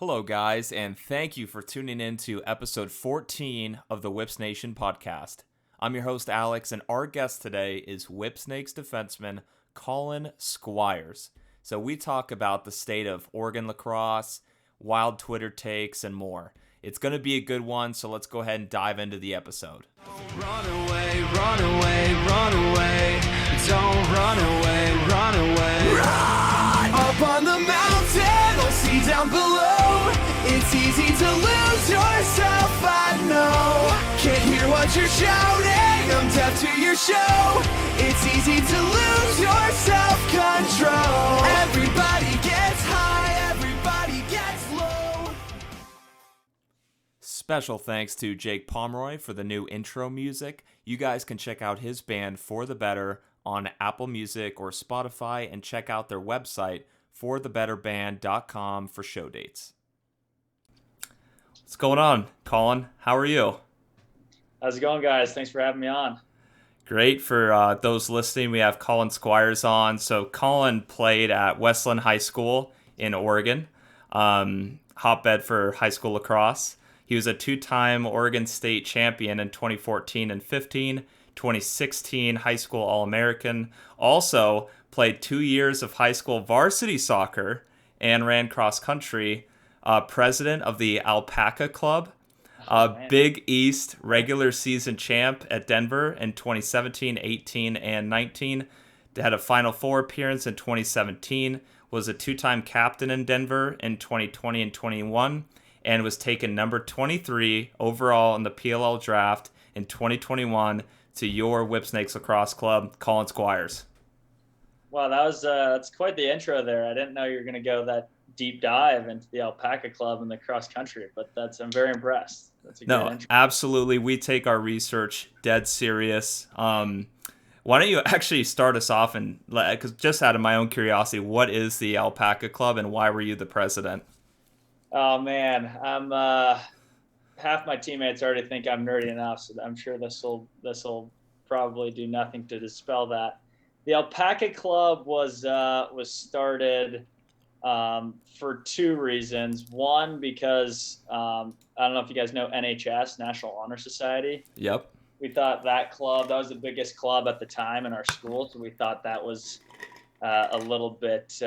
Hello, guys, and thank you for tuning in to episode 14 of the Whips Nation podcast. I'm your host, Alex, and our guest today is Whipsnakes Defenseman Colin Squires. So we talk about the state of Oregon lacrosse, wild Twitter takes, and more. It's going to be a good one, so let's go ahead and dive into the episode. Run away, run away, run away. Don't run away, run away. Run! Up on the mountain, or see down below. It's easy to lose yourself, I know. Can't hear what you're shouting, I'm deaf to your show. It's easy to lose your self-control. Everybody gets high, everybody gets low. Special thanks to Jake Pomeroy for the new intro music. You guys can check out his band For the Better on Apple Music or Spotify and check out their website forthebetterband.com for show dates. What's going on, Colin? How are you? How's it going, guys? Thanks for having me on. Great. For those listening, we have Colin Squires on. So Colin played at West Linn High School in Oregon, hotbed for high school lacrosse. He was a two-time Oregon State champion in 2014 and 15, 2016 high school All-American. Also played 2 years of high school varsity soccer and ran cross-country. President of the Alpaca Club. Big East regular season champ at Denver in 2017, 18, and 19. Had a Final Four appearance in 2017. Was a two-time captain in Denver in 2020 and 21. And was taken number 23 overall in the PLL draft in 2021 to your Whipsnakes Lacrosse Club, Colin Squires. Wow, that's quite the intro there. I didn't know you were going to go that deep dive into the Alpaca Club and the cross country, but I'm very impressed. That's a great intro. Absolutely. We take our research dead serious. Why don't you actually start us off, and because just out of my own curiosity, what is the Alpaca Club and why were you the president? Oh man, I'm half my teammates already think I'm nerdy enough, so I'm sure this will probably do nothing to dispel that. The Alpaca Club was started for two reasons. One, because I don't know if you guys know NHS, National Honor Society. Yep. We thought that was the biggest club at the time in our school, so we thought that was a little bit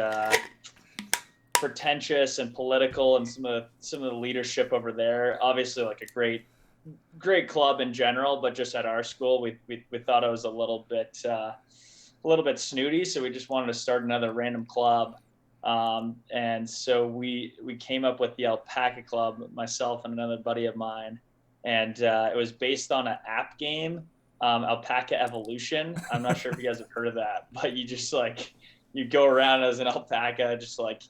pretentious and political, and some of the leadership over there. Obviously, like a great club in general, but just at our school, we thought it was a little bit snooty, so we just wanted to start another random club. And so we came up with the Alpaca Club, myself and another buddy of mine, and it was based on an app game, Alpaca Evolution. I'm not sure if you guys have heard of that, but you go around as an alpaca, just like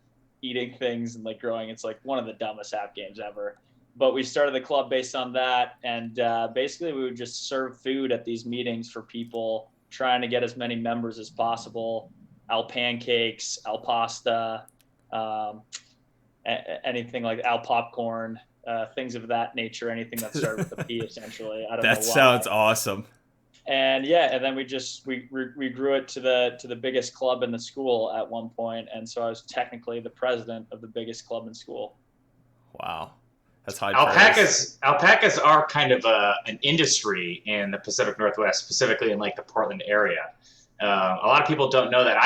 eating things and like growing. It's like one of the dumbest app games ever. But we started the club based on that, and basically we would just serve food at these meetings for people, trying to get as many members as possible. Al pancakes, al pasta, anything like al popcorn, things of that nature, anything that started with a P, essentially. I don't know why. That sounds awesome. And then we grew it to the biggest club in the school at one point, and so I was technically the president of the biggest club in school. Wow, that's high praise. Alpacas are kind of an industry in the Pacific Northwest, specifically in like the Portland area. A lot of people don't know that.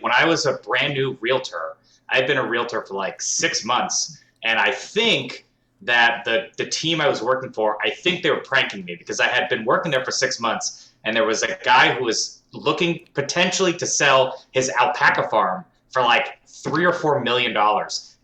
When I was a brand new realtor, I'd been a realtor for like 6 months, and I think that the team I was working for, I think they were pranking me because I had been working there for 6 months, and there was a guy who was looking potentially to sell his alpaca farm for like $3 or $4 million.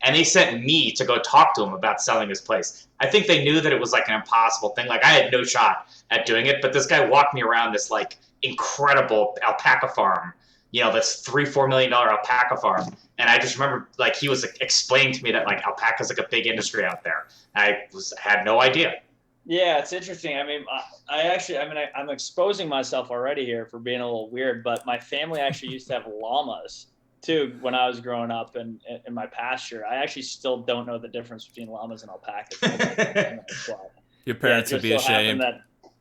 And they sent me to go talk to him about selling his place. I think they knew that it was like an impossible thing. Like I had no shot at doing it, but this guy walked me around this like incredible alpaca farm, that's $3-4 million alpaca farm. And I just remember like he was like, explaining to me that like alpaca's like a big industry out there. I had no idea. Yeah, it's interesting. I mean, I'm exposing myself already here for being a little weird, but my family actually used to have llamas too when I was growing up in my pasture. I actually still don't know the difference between llamas and alpacas. Your parents would be ashamed.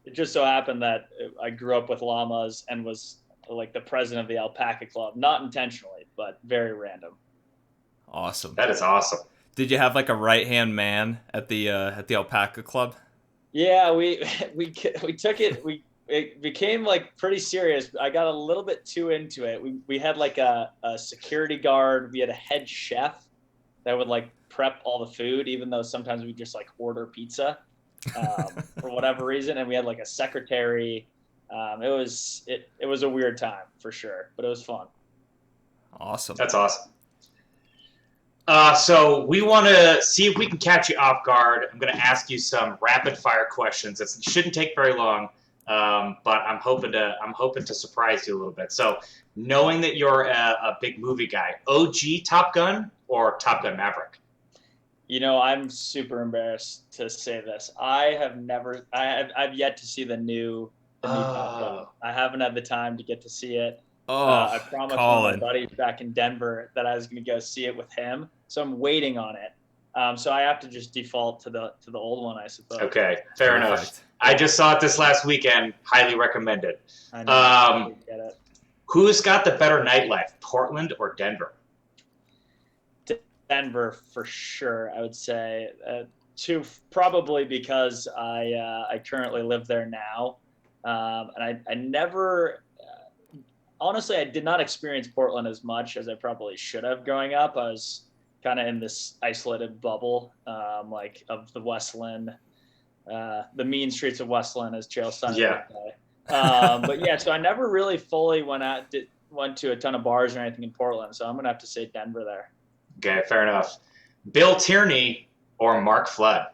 It just so happened that I grew up with llamas and was like the president of the Alpaca Club, not intentionally, but very random. Awesome. That is awesome. Did you have like a right hand man at the Alpaca Club? Yeah, we took it. It became like pretty serious. I got a little bit too into it. We had like a security guard. We had a head chef that would like prep all the food, even though sometimes we just like order pizza for whatever reason. And we had like a secretary. It was a weird time for sure, but it was fun. Awesome. That's awesome. So we want to see if we can catch you off guard. I'm going to ask you some rapid fire questions. It shouldn't take very long, but I'm hoping to surprise you a little bit. So, knowing that you're a big movie guy, OG Top Gun or Top Gun Maverick? I'm super embarrassed to say this. I've yet to see the new Top Gun. I haven't had the time to get to see it. I promised one of my buddies back in Denver that I was going to go see it with him, so I'm waiting on it. So I have to just default to the old one, I suppose. Okay, fair enough. I just saw it this last weekend. Highly recommended. I know. I get it. Who's got the better nightlife, Portland or Denver? Denver for sure, I would say. Probably because I currently live there now, and I never. Honestly, I did not experience Portland as much as I probably should have growing up. I was kind of in this isolated bubble, like of the West Linn, the mean streets of West Linn, as Chael Sonnen would say. But yeah, so I never really fully went to a ton of bars or anything in Portland. So I'm gonna have to say Denver there. Okay, fair enough. Bill Tierney or Mark Flood?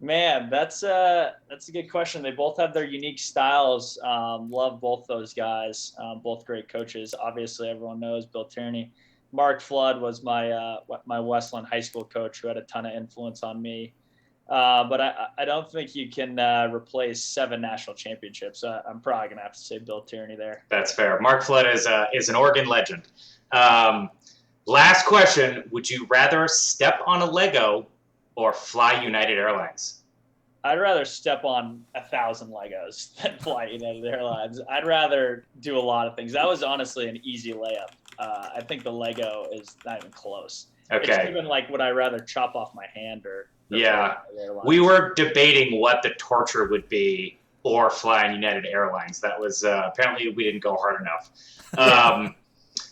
Man, that's a good question. They both have their unique styles. Love both those guys. Both great coaches. Obviously, everyone knows Bill Tierney. Mark Flood was my West Linn high school coach who had a ton of influence on me. But I don't think you can replace 7 national championships. I'm probably gonna have to say Bill Tierney there. That's fair. Mark Flood is an Oregon legend. Last question: would you rather step on a Lego or fly United Airlines? I'd rather step on 1,000 Legos than fly United Airlines. I'd rather do a lot of things. That was honestly an easy layup. I think the Lego is not even close. Okay. It's even like, would I rather chop off my hand or yeah. We were debating what the torture would be or flying United Airlines. That was apparently we didn't go hard enough.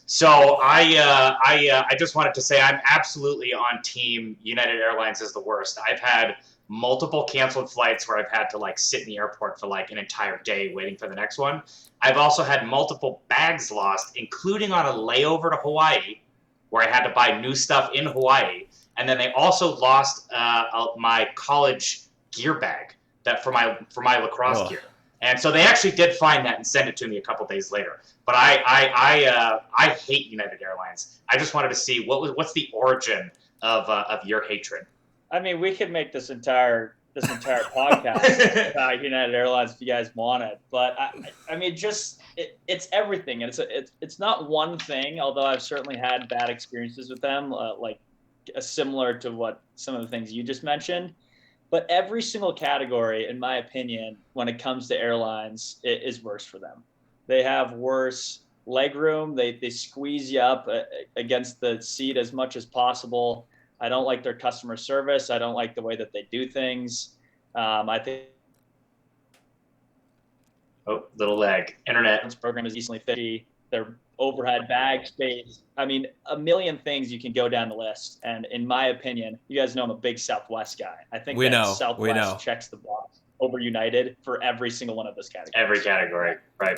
So I just wanted to say I'm absolutely on team United Airlines is the worst. I've had multiple canceled flights where I've had to like sit in the airport for like an entire day waiting for the next one. I've also had multiple bags lost, including on a layover to Hawaii, where I had to buy new stuff in Hawaii. And then they also lost my college gear bag for my lacrosse gear. And so they actually did find that and send it to me a couple days later. But I hate United Airlines. I just wanted to see what's the origin of your hatred. I mean, we could make this entire podcast about United Airlines if you guys want it. But I mean, it's everything. And it's not one thing. Although I've certainly had bad experiences with them, like similar to what some of the things you just mentioned. But every single category, in my opinion, when it comes to airlines, it is worse for them. They have worse leg room. They squeeze you up against the seat as much as possible. I don't like their customer service. I don't like the way that they do things. I think little lag. Internet. this program is decently fishy. Their overhead bag space. I mean, a million things you can go down the list. And in my opinion, you guys know I'm a big Southwest guy. I think Southwest checks the box over United for every single one of those categories. Every category, right?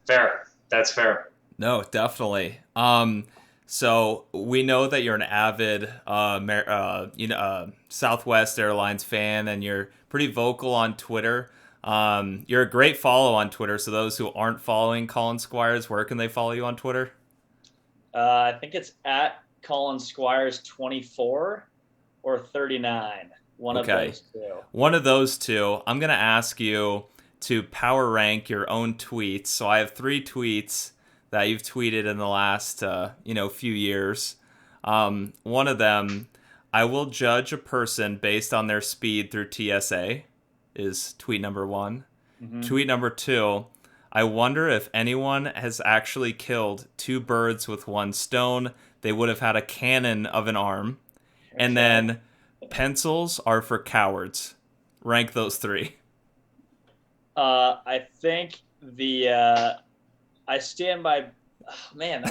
Fair. That's fair. No, definitely. So we know that you're an avid, Southwest Airlines fan, and you're pretty vocal on Twitter. You're a great follow on Twitter. So those who aren't following Colin Squires, where can they follow you on Twitter? I think it's at Colin Squires 24 or 39. One of those two. One of those two. I'm gonna ask you to power rank your own tweets. So I have 3 tweets that you've tweeted in the last few years. One of them, I will judge a person based on their speed through TSA, is tweet number 1. Mm-hmm. Tweet number 2, I wonder if anyone has actually killed 2 birds with 1 stone. They would have had a cannon of an arm. And then pencils are for cowards. Rank those 3. I think I stand by. Oh, man,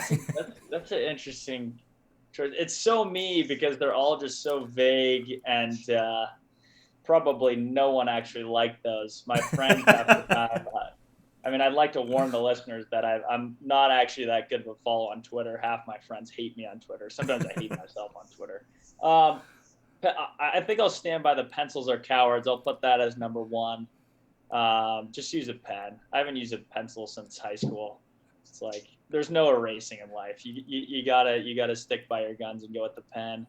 that's an interesting choice. It's so me because they're all just so vague and probably no one actually liked those. My friends at the time. I'd like to warn the listeners that I'm not actually that good of a follow on Twitter. Half my friends hate me on Twitter. Sometimes I hate myself on Twitter. I think I'll stand by the pencils are cowards. I'll put that as number 1. Just use a pen. I haven't used a pencil since high school. It's like there's no erasing in life. You gotta stick by your guns and go with the pen.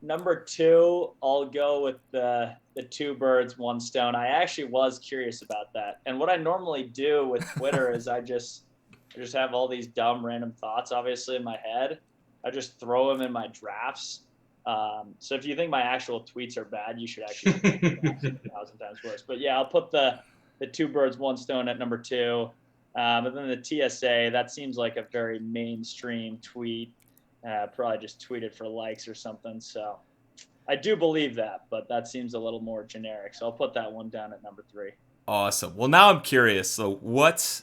Number 2, I'll go with the 2 birds, 1 stone. I actually was curious about that. And what I normally do with Twitter is I just have all these dumb random thoughts, obviously, in my head. I just throw them in my drafts. So if you think my actual tweets are bad, you should actually think 1,000 times worse. But yeah, I'll put the 2 birds, 1 stone at number 2. But then the TSA, that seems like a very mainstream tweet. Probably just tweeted for likes or something. So I do believe that, but that seems a little more generic. So I'll put that one down at number 3. Awesome. Well, now I'm curious. So what's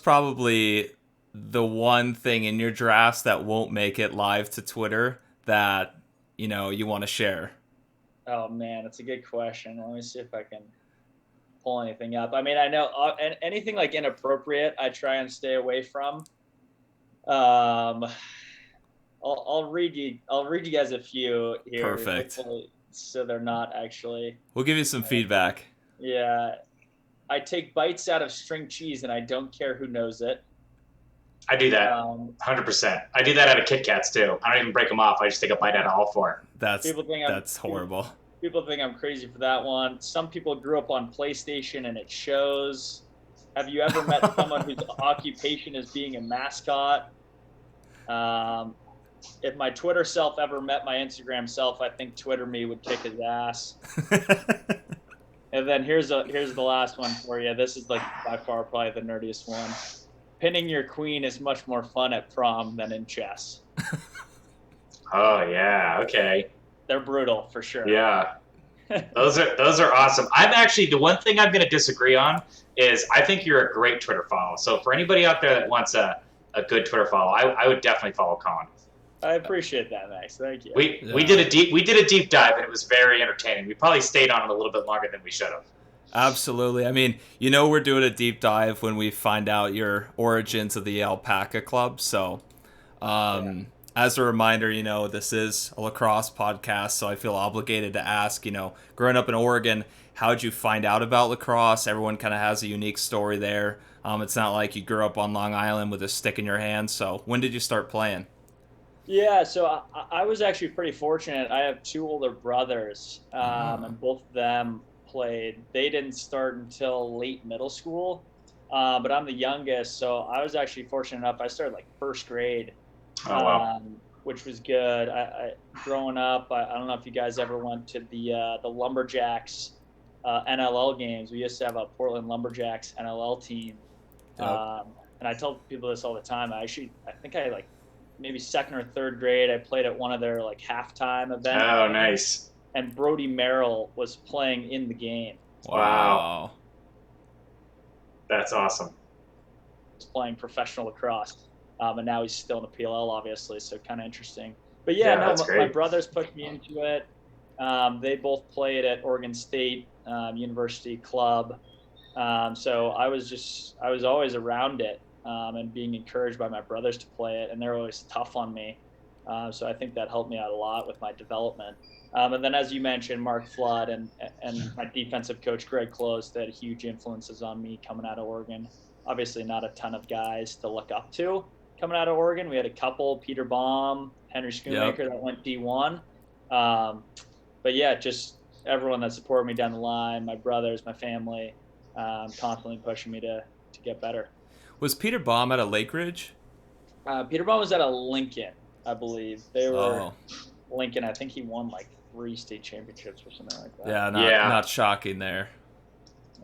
probably the one thing in your drafts that won't make it live to Twitter that, you want to share? Oh, man, it's a good question. Let me see if I can pull anything up. I know anything like inappropriate, I try and stay away from. I'll read you guys a few here. Perfect. So they're not actually. We'll give you some feedback. Yeah. I take bites out of string cheese and I don't care who knows it. I do that 100%. I do that out of Kit Kats too. I don't even break them off. I just take a bite out of all 4. That's horrible. People think I'm crazy for that one. Some people grew up on PlayStation and it shows. Have you ever met someone whose occupation is being a mascot? If my Twitter self ever met my Instagram self, I think Twitter me would kick his ass. And then here's the last one for you. This is like by far probably the nerdiest one. Pinning your queen is much more fun at prom than in chess. Oh yeah, okay. They're brutal for sure. Yeah. Those are awesome. I'm actually, the one thing I'm going to disagree on is I think you're a great Twitter follow. So for anybody out there that wants a good Twitter follow, I would definitely follow Colin. I appreciate that, Max. Thank you. We did a deep dive and it was very entertaining. We probably stayed on it a little bit longer than we should have. Absolutely. We're doing a deep dive when we find out your origins of the Alpaca Club. So, as a reminder, this is a lacrosse podcast, so I feel obligated to ask, growing up in Oregon, how'd you find out about lacrosse? Everyone kind of has a unique story there. It's not like you grew up on Long Island with a stick in your hand. So when did you start playing? Yeah, so I was actually pretty fortunate. I have 2 older brothers, and both of them played. They didn't start until late middle school, but I'm the youngest, so I was actually fortunate enough. I started like 1st grade, which was good. I growing up, I don't know if you guys ever went to the Lumberjacks NLL games. We used to have a Portland Lumberjacks NLL team, and I tell people this all the time. I think I like maybe 2nd or 3rd grade. I played at one of their like halftime events. Oh, nice. And Brody Merrill was playing in the game. Wow. That's awesome. He's playing professional lacrosse. And now he's still in the PLL, obviously, so kind of interesting. But my brothers put me into it. They both played at Oregon State University Club. So I was always around it and being encouraged by my brothers to play it, and they're always tough on me. So I think that helped me out a lot with my development. And then, as you mentioned, Mark Flood and my defensive coach, Greg Close, they had huge influences on me coming out of Oregon. Obviously, not a ton of guys to look up to coming out of Oregon. We had a couple, Peter Baum, Henry Schoonmaker, that went D1. But yeah, just everyone that supported me down the line, my brothers, my family, constantly pushing me to get better. Was Peter Baum at a Lake Ridge? Peter Baum was at a Lincoln, I believe. They were Lincoln. I think he won like 3 state championships or something like that. Yeah, not shocking there.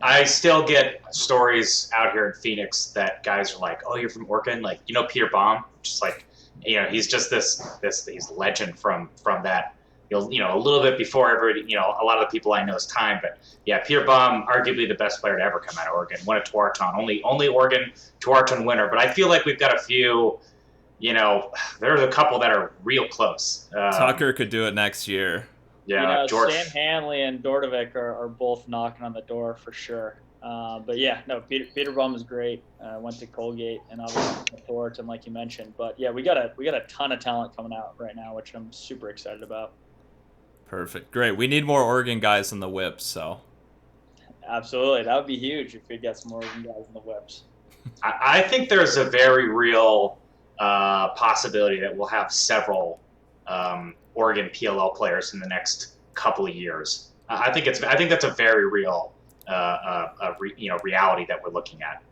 I still get stories out here in Phoenix that guys are like, "Oh, you're from Oregon?" Like, Peter Baum, just like, he's just he's legend from that. A little bit before everybody, a lot of the people I know's time, but yeah, Peter Baum, arguably the best player to ever come out of Oregon, won a Tewaaraton, only Oregon Tewaaraton winner. But I feel like we've got a few, there's a couple that are real close. Tucker could do it next year. Yeah, George. Sam Hanley and Dordovic are both knocking on the door for sure. But yeah, no, Peter Baum is great. Went to Colgate and obviously Thornton, like you mentioned. But yeah, we got a ton of talent coming out right now, which I'm super excited about. Perfect. Great. We need more Oregon guys in the Whips, so. Absolutely. That would be huge if we get some Oregon guys in the Whips. I think there's a very real possibility that we'll have several Oregon PLL players in the next couple of years. I think that's a very real reality that we're looking at.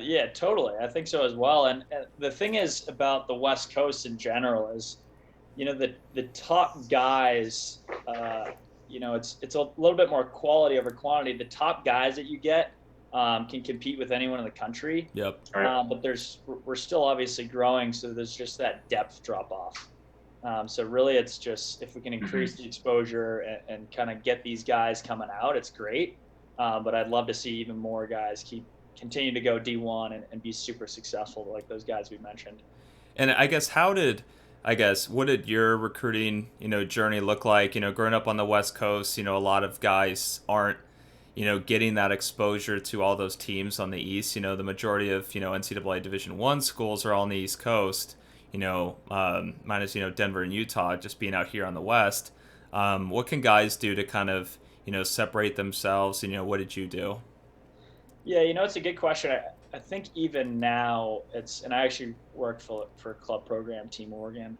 Yeah, totally. I think so as well. And the thing is about the West Coast in general is, the top guys, it's a little bit more quality over quantity. The top guys that you get can compete with anyone in the country. Yep. Right. But we're still obviously growing, so there's just that depth drop off. So really, it's just if we can increase the exposure and kind of get these guys coming out, it's great. But I'd love to see even more guys continue to go D1 and be super successful like those guys we mentioned. And I guess what did your recruiting, journey look like? Growing up on the West Coast, a lot of guys aren't, getting that exposure to all those teams on the East. The majority of, NCAA Division I schools are all on the East Coast, minus, Denver and Utah just being out here on the West. What can guys do to kind of, separate themselves? What did you do? Yeah, it's a good question. I think even now and I actually worked for club program Team Oregon.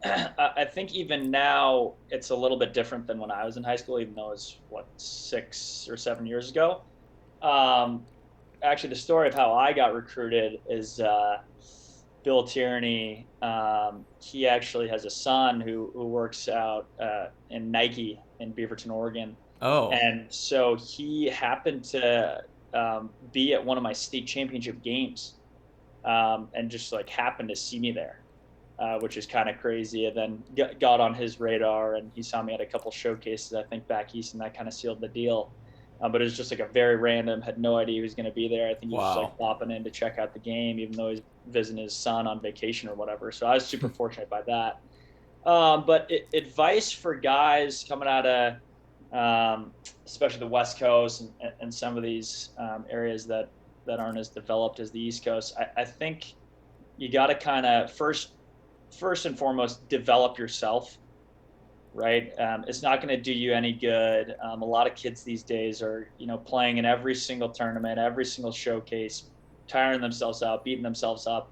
I think even now it's a little bit different than when I was in high school, even though it's 6 or 7 years ago. Actually, the story of how I got recruited is Bill Tierney. He actually has a son who works out in Nike in Beaverton, Oregon. Oh. And so he happened to be at one of my state championship games and just happened to see me there, which is kind of crazy. And then got on his radar and he saw me at a couple showcases, I think back east, and that kind of sealed the deal. But it was just a very random, had no idea he was going to be there. I think he was just popping in to check out the game, even though he's visiting his son on vacation or whatever. So I was super fortunate by that. But advice for guys coming out of especially the West Coast and some of these areas that aren't as developed as the East Coast, I think you got to kind of first and foremost develop yourself, right? It's not going to do you any good. A lot of kids these days are playing in every single tournament, every single showcase, tiring themselves out, beating themselves up.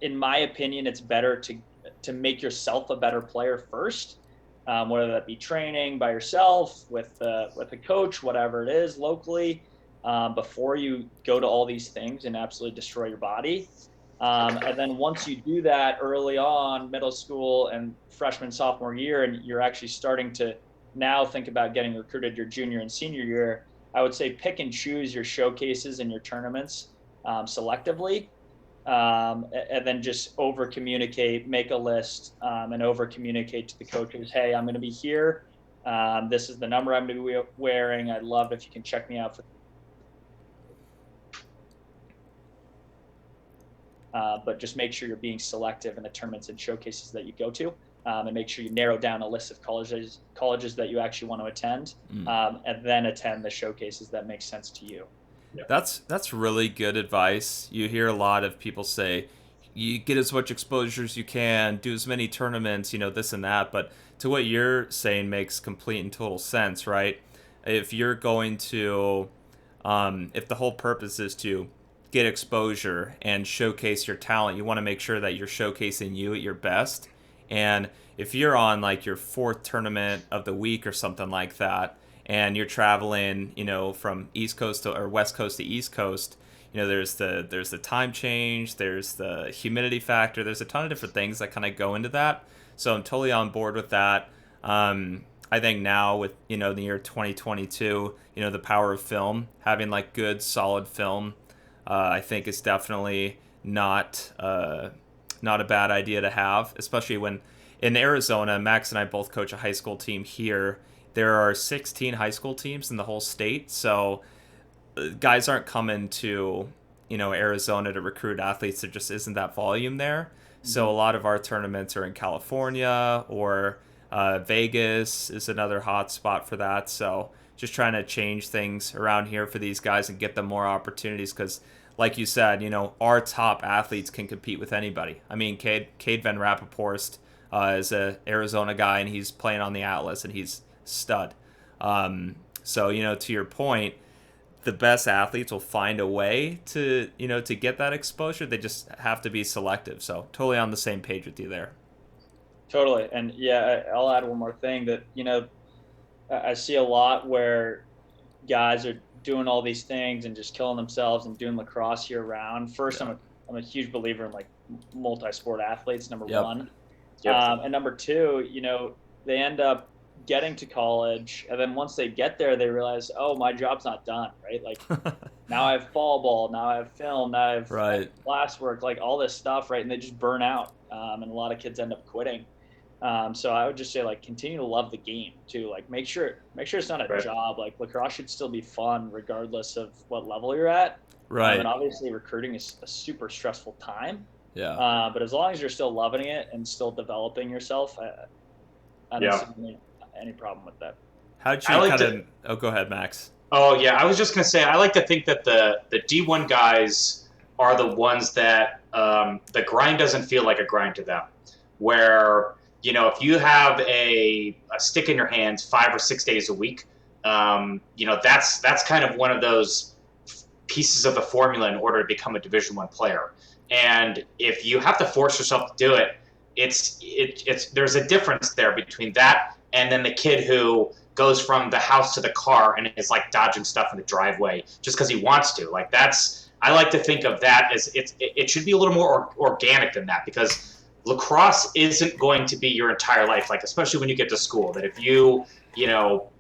In my opinion, it's better to make yourself a better player first. Whether that be training by yourself with a coach, whatever it is locally, before you go to all these things and absolutely destroy your body. And then once you do that early on, middle school and freshman, sophomore year, and you're actually starting to now think about getting recruited your junior and senior year, I would say pick and choose your showcases and your tournaments selectively. And then just over communicate, make a list, and over communicate to the coaches, hey, I'm going to be here. This is the number I'm going to be wearing. I'd love if you can check me out. But just make sure you're being selective in the tournaments and showcases that you go to, and make sure you narrow down a list of colleges that you actually want to attend, and then attend the showcases that make sense to you. That's really good advice. You hear a lot of people say, you get as much exposure as you can, do as many tournaments, this and that. But to what you're saying makes complete and total sense, right? If you're going to, if the whole purpose is to get exposure and showcase your talent, you want to make sure that you're showcasing you at your best. And if you're on your fourth tournament of the week or something like that, and you're traveling, from East Coast or West Coast to East Coast, there's the time change, there's the humidity factor, there's a ton of different things that kind of go into that. So I'm totally on board with that. I I think now with, the year 2022, the power of film, having like good solid film, I think is definitely not a bad idea to have, especially when in Arizona, Max and I both coach a high school team here. There are 16 high school teams in the whole state, so guys aren't coming to, Arizona to recruit athletes. There just isn't that volume there. So a lot of our tournaments are in California, or Vegas is another hot spot for that. So just trying to change things around here for these guys and get them more opportunities, because like you said, our top athletes can compete with anybody. I mean, Cade Van Rappaporst is a Arizona guy, and he's playing on the Atlas, and he's stud. So, to your point, the best athletes will find a way to, to get that exposure. They just have to be selective. So totally on the same page with you there. Totally. And yeah, I'll add one more thing that, I see a lot where guys are doing all these things and just killing themselves and doing lacrosse year round. First, Yeah. I'm a huge believer in like multi-sport athletes, number Yep. one. Yep. And number two, they end up getting to college, and then once they get there, they realize, oh, my job's not done, right? Like now I have fall ball, now I have film, now I have Right. classwork, like all this stuff, right? And they just burn out, and a lot of kids end up quitting. So I would just say, like, continue to love the game too. Like make sure it's not a Right. job. Like lacrosse should still be fun regardless of what level you're at. Right. And obviously recruiting is a super stressful time. Yeah. But as long as you're still loving it and still developing yourself, I don't see any problem with that. How'd you I like kind of? Oh, go ahead, Max. Oh yeah, I was just gonna say I like to think that the D1 guys are the ones that the grind doesn't feel like a grind to them. Where if you have a stick in your hands 5 or 6 days a week, that's kind of one of those pieces of the formula in order to become a Division I player. And if you have to force yourself to do it, it's there's a difference there between that and then the kid who goes from the house to the car and is like dodging stuff in the driveway just because he wants to. Like I like to think of that as it should be a little more organic than that, because lacrosse isn't going to be your entire life. Like, especially when you get to school, that if you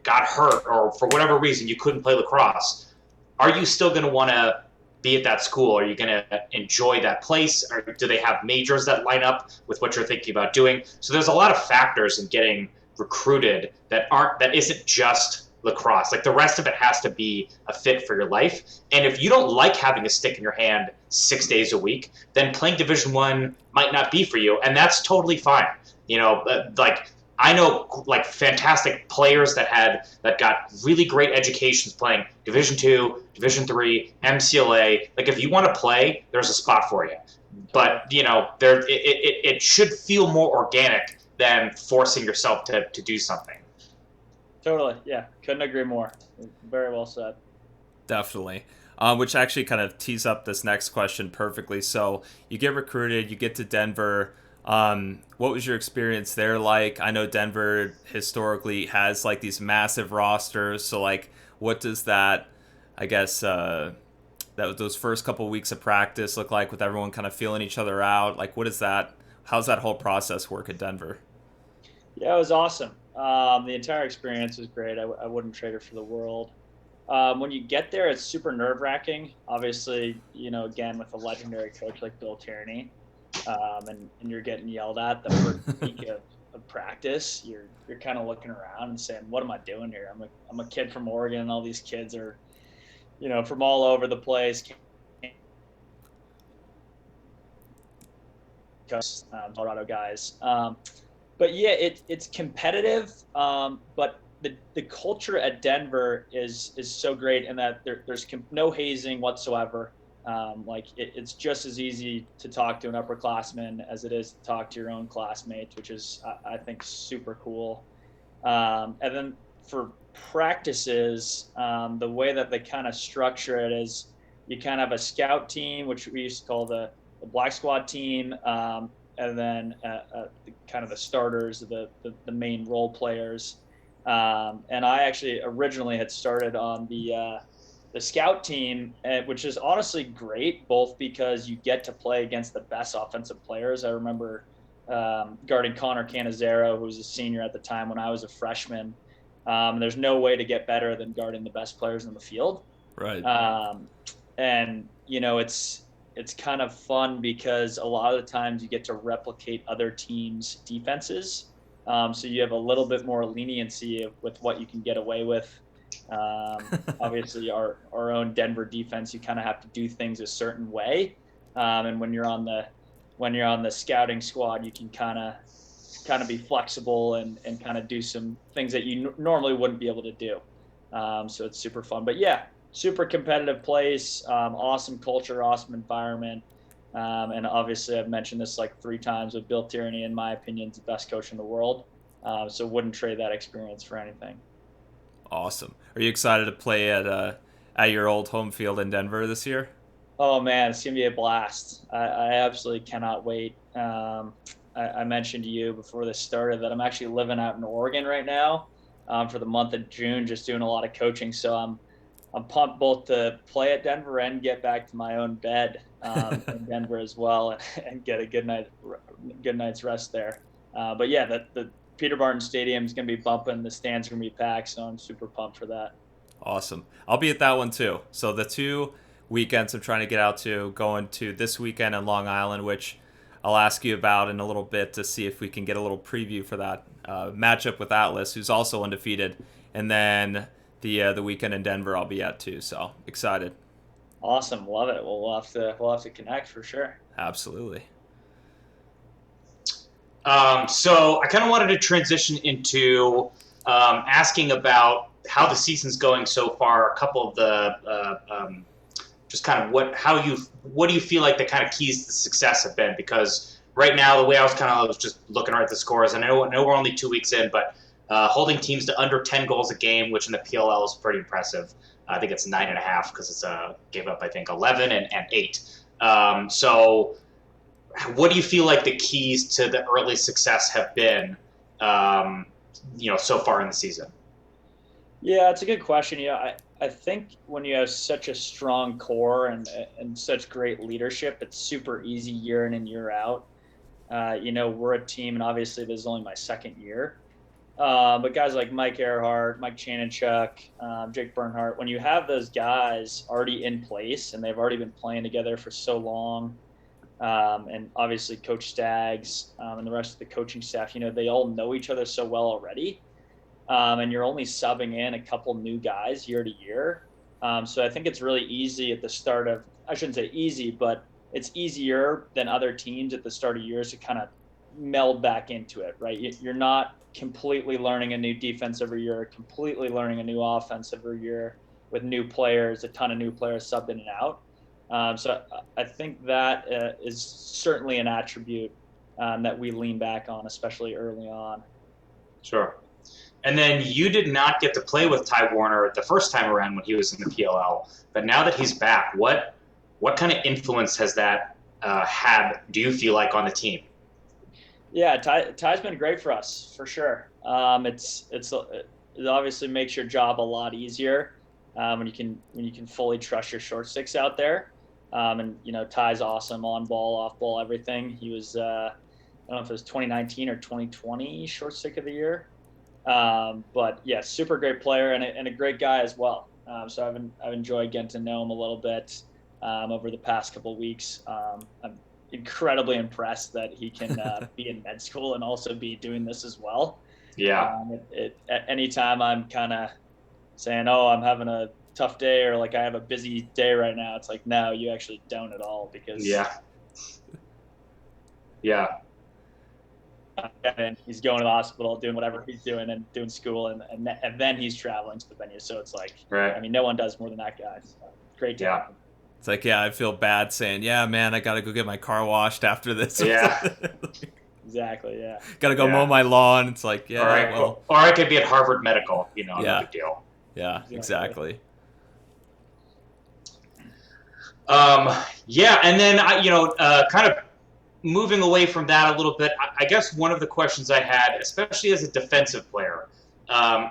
got hurt or for whatever reason you couldn't play lacrosse, are you still going to want to be at that school? Are you going to enjoy that place? Or do they have majors that line up with what you're thinking about doing? So there's a lot of factors in getting recruited that isn't just lacrosse. Like the rest of it has to be a fit for your life. And if you don't like having a stick in your hand 6 days a week, then playing Division I might not be for you, and that's totally fine. Like I know like fantastic players that got really great educations playing Division II, Division III, MCLA. Like if you want to play, there's a spot for you. But it should feel more organic than forcing yourself to do something. Totally. Yeah. Couldn't agree more. Very well said. Definitely. Which actually kind of tees up this next question perfectly. So you get recruited, you get to Denver. What was your experience there like? I know Denver historically has like these massive rosters. So like, what does that, I guess, those first couple weeks of practice look like with everyone kind of feeling each other out? Like, what is that? How's that whole process work at Denver? Yeah, it was awesome. The entire experience was great. I wouldn't trade it for the world. When you get there, it's super nerve-wracking. Obviously, again, with a legendary coach like Bill Tierney, and you're getting yelled at the first week of practice. You're kind of looking around and saying, "What am I doing here? I'm a kid from Oregon, and all these kids are, from all over the place." Colorado guys. But yeah, it's competitive. But the culture at Denver is so great in that there's no hazing whatsoever. It's just as easy to talk to an upperclassman as it is to talk to your own classmates, which is, I think, super cool. And then for practices, the way that they kind of structure it is you kind of have a scout team, which we used to call the Black Squad team, and then kind of the starters, the main role players. And I actually originally had started on the scout team, which is honestly great, both because you get to play against the best offensive players. I remember guarding Connor Cannizzaro, who was a senior at the time when I was a freshman. There's no way to get better than guarding the best players in the field. Right. And it's kind of fun because a lot of the times you get to replicate other teams' defenses. So you have a little bit more leniency with what you can get away with. Obviously, our own Denver defense, you kind of have to do things a certain way. And when you're on the scouting squad, you can kind of be flexible and kind of do some things that you normally wouldn't be able to do. So it's super fun. But yeah, super competitive place, awesome culture, awesome environment. And obviously, I've mentioned this like 3 times with Bill Tierney, in my opinion, is the best coach in the world. So wouldn't trade that experience for anything. Awesome. Are you excited to play at your old home field in Denver this year? Oh man, it's gonna be a blast. I absolutely cannot wait. I mentioned to you before this started that I'm actually living out in Oregon right now for the month of June, just doing a lot of coaching. So I'm pumped both to play at Denver and get back to my own bed in Denver as well and get a good night's rest there. But yeah, the Peter Barton Stadium is going to be bumping. The stands are going to be packed, so I'm super pumped for that. Awesome. I'll be at that one too. So the 2 weekends I'm trying to get out to, going to this weekend in Long Island, which I'll ask you about in a little bit to see if we can get a little preview for that matchup with Atlas, who's also undefeated. And then the weekend in Denver I'll be at too. So excited. Awesome. Love it. Well, we'll have to connect for sure. Absolutely. So I kind of wanted to transition into asking about how the season's going so far. A couple of the just kind of what do you feel like the kind of keys to success have been? Because right now the way I was just looking right at the scores, and I know we're only 2 weeks in, but holding teams to under 10 goals a game, which in the PLL is pretty impressive. I think it's 9.5 because it's gave up I think 11 and 8. So what do you feel like the keys to the early success have been, so far in the season? Yeah, it's a good question. I think when you have such a strong core and such great leadership, it's super easy year in and year out. We're a team, and obviously this is only my second year. But guys like Mike Earhart, Mike Chanenchuk, Jake Bernhardt, when you have those guys already in place and they've already been playing together for so long, and obviously Coach Staggs and the rest of the coaching staff, they all know each other so well already. And you're only subbing in a couple new guys year to year. So I think it's really easy at the start of, I shouldn't say easy, but it's easier than other teams at the start of years to kind of meld back into it, right? You're not completely learning a new defense every year, completely learning a new offense every year with new players, a ton of new players subbed in and out. So I think that is certainly an attribute that we lean back on, especially early on. Sure. And then you did not get to play with Ty Warner the first time around when he was in the PLL, but now that he's back, what kind of influence has that had, do you feel like, on the team? Yeah, Ty's been great for us, for sure. It obviously makes your job a lot easier when you can fully trust your short sticks out there. And Ty's awesome on ball, off ball, everything. He was I don't know if it was 2019 or 2020 short stick of the year. But yeah, super great player and a great guy as well. So I've enjoyed getting to know him a little bit over the past couple of weeks. I'm incredibly impressed that he can be in med school and also be doing this as well. Yeah. At any time I'm kind of saying, oh, I'm having a tough day or like I have a busy day right now, it's like, no, you actually don't at all, because and he's going to the hospital, doing whatever he's doing and doing school, and then he's traveling to the venue. So it's like, right. I mean, no one does more than that guy. So great to have him. It's like, yeah, I feel bad saying, yeah, man, I got to go get my car washed after this. Yeah. Exactly, yeah. Got to go mow my lawn. It's like, yeah, or I could be at Harvard Medical, no big deal. Yeah, exactly. And then, kind of moving away from that a little bit, I guess one of the questions I had, especially as a defensive player,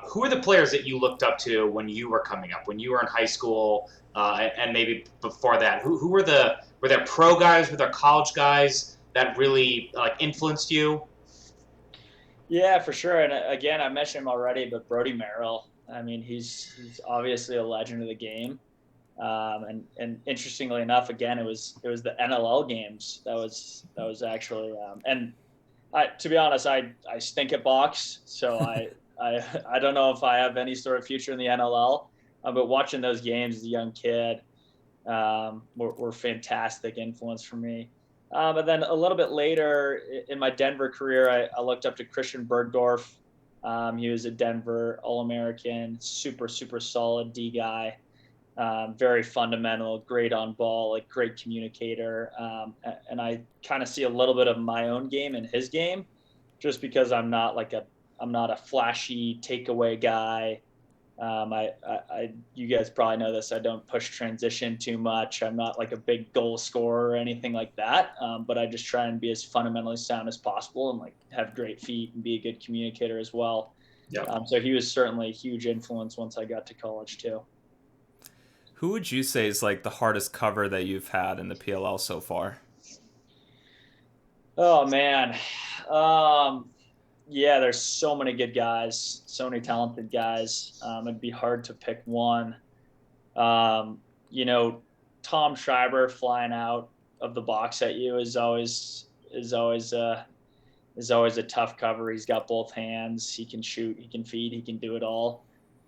who are the players that you looked up to when you were coming up, when you were in high school, and maybe before that? Who were there pro guys, were there college guys that really influenced you? Yeah, for sure. And again, I mentioned him already, but Brody Merrill. I mean, he's obviously a legend of the game. And interestingly enough, again, it was the NLL games that was actually and to be honest, I stink at box, so I don't know if I have any sort of future in the NLL. But watching those games as a young kid were fantastic influence for me. But then a little bit later in my Denver career, I looked up to Christian Bergdorf. He was a Denver All-American, super, super solid D guy, very fundamental, great on ball, like great communicator. And I kind of see a little bit of my own game in his game, just because I'm not a flashy takeaway guy. You guys probably know this. I don't push transition too much. I'm not like a big goal scorer or anything like that. But I just try and be as fundamentally sound as possible and like have great feet and be a good communicator as well. Yep. So he was certainly a huge influence once I got to college too. Who would you say is like the hardest cover that you've had in the PLL so far? Oh man. Um, yeah, there's so many good guys, so many talented guys. It'd be hard to pick one. Um, you know, Tom Schreiber flying out of the box at you is always a tough cover. He's got both hands. He can shoot. He can feed. He can do it all.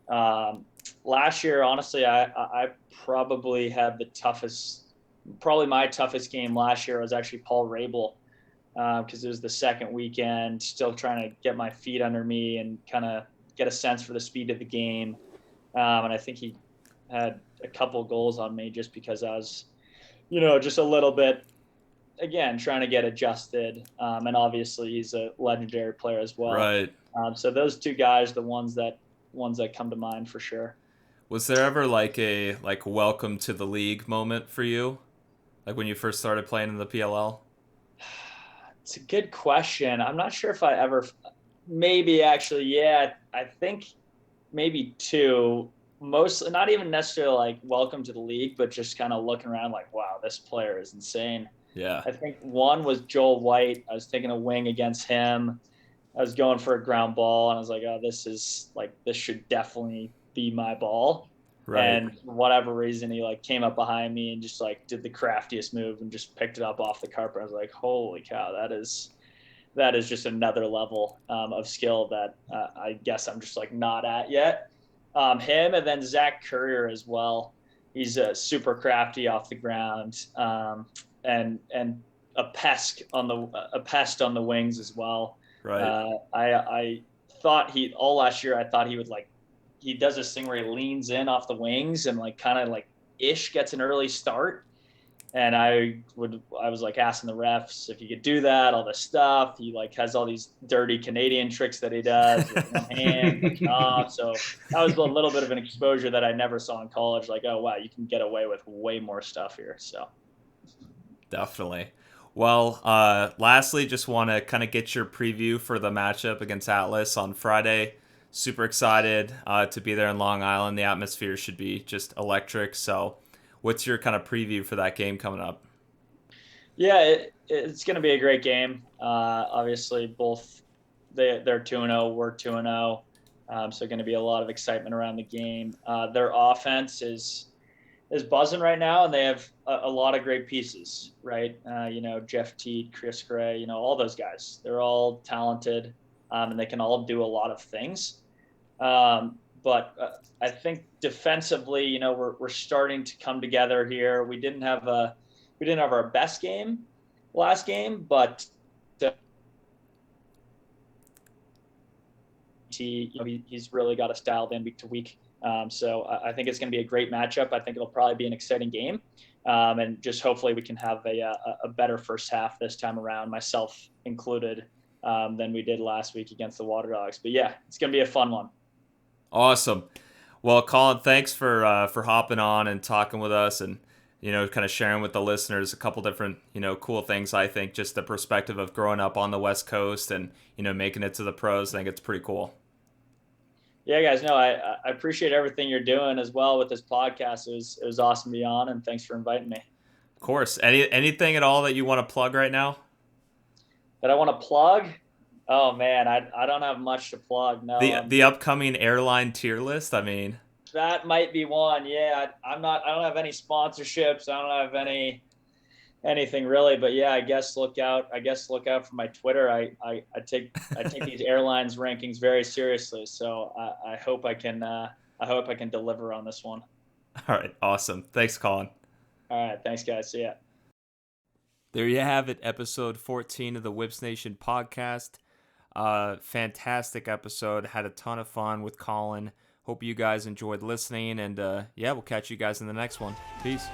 Um, Last year, honestly, I probably had probably my toughest game last year was actually Paul Rabel, because it was the second weekend, still trying to get my feet under me and kind of get a sense for the speed of the game. And I think he had a couple goals on me just because I was, just a little bit, again, trying to get adjusted. And obviously he's a legendary player as well. Right. So those two guys, the ones that come to mind for sure. Was there ever like a welcome to the league moment for you? Like when you first started playing in the PLL? It's a good question. I'm not sure if I ever, maybe actually, yeah, I think maybe two. Mostly, not even necessarily like welcome to the league, but just kind of looking around like, wow, this player is insane. Yeah. I think one was Joel White. I was taking a wing against him. I was going for a ground ball, and I was like, oh, this should definitely be my ball. Right. And for whatever reason, he like came up behind me and just like did the craftiest move and just picked it up off the carpet. I was like, holy cow, that is just another level of skill that I guess I'm just like not at yet. Him and then Zach Courier as well. He's super crafty off the ground, and a pest on the wings as well. Right. I thought all last year I thought he would he does this thing where he leans in off the wings and like kind of like gets an early start. And I was like asking the refs if he could do that, all this stuff. He like has all these dirty Canadian tricks that he does with one hand, so that was a little bit of an exposure that I never saw in college. Like, oh wow, you can get away with way more stuff here. So Definitely. Well, lastly, just want to kind of get your preview for the matchup against Atlas on Friday. Super excited to be there in Long Island. The atmosphere should be just electric. So what's your kind of preview for that game coming up? Yeah, it's going to be a great game. Obviously, both they're 2-0, we're 2-0. So going to be a lot of excitement around the game. Their offense is buzzing right now, and they have a lot of great pieces, right? Jeff Teat, Chris Gray, all those guys. They're all talented, and they can all do a lot of things. But I think defensively, we're starting to come together here. We didn't have our best game last game, but he's really got us dialed in week to week. So I think it's going to be a great matchup. I think it'll probably be an exciting game, and just hopefully we can have a better first half this time around, myself included, than we did last week against the Water Dogs. But yeah, it's going to be a fun one. Awesome. Well, Colin, thanks for hopping on and talking with us and, kind of sharing with the listeners a couple different, cool things. I think just the perspective of growing up on the West Coast and, making it to the pros. I think it's pretty cool. Yeah, guys, no, I appreciate everything you're doing as well with this podcast. It was awesome to be on, and thanks for inviting me. Of course. Anything at all that you want to plug right now? That I want to plug? Oh man, I don't have much to plug. No, The upcoming airline tier list. I mean, that might be one. Yeah, I don't have any sponsorships. I don't have anything really. But yeah, I guess look out. I guess look out for my Twitter. I take these airlines rankings very seriously. So I hope I can deliver on this one. all right, awesome. Thanks, Colin. All right, thanks guys. See ya. There you have it, episode 14 of the Whips Nation podcast. Fantastic episode. Had a ton of fun with Colin. Hope you guys enjoyed listening, and yeah, we'll catch you guys in the next one. Peace.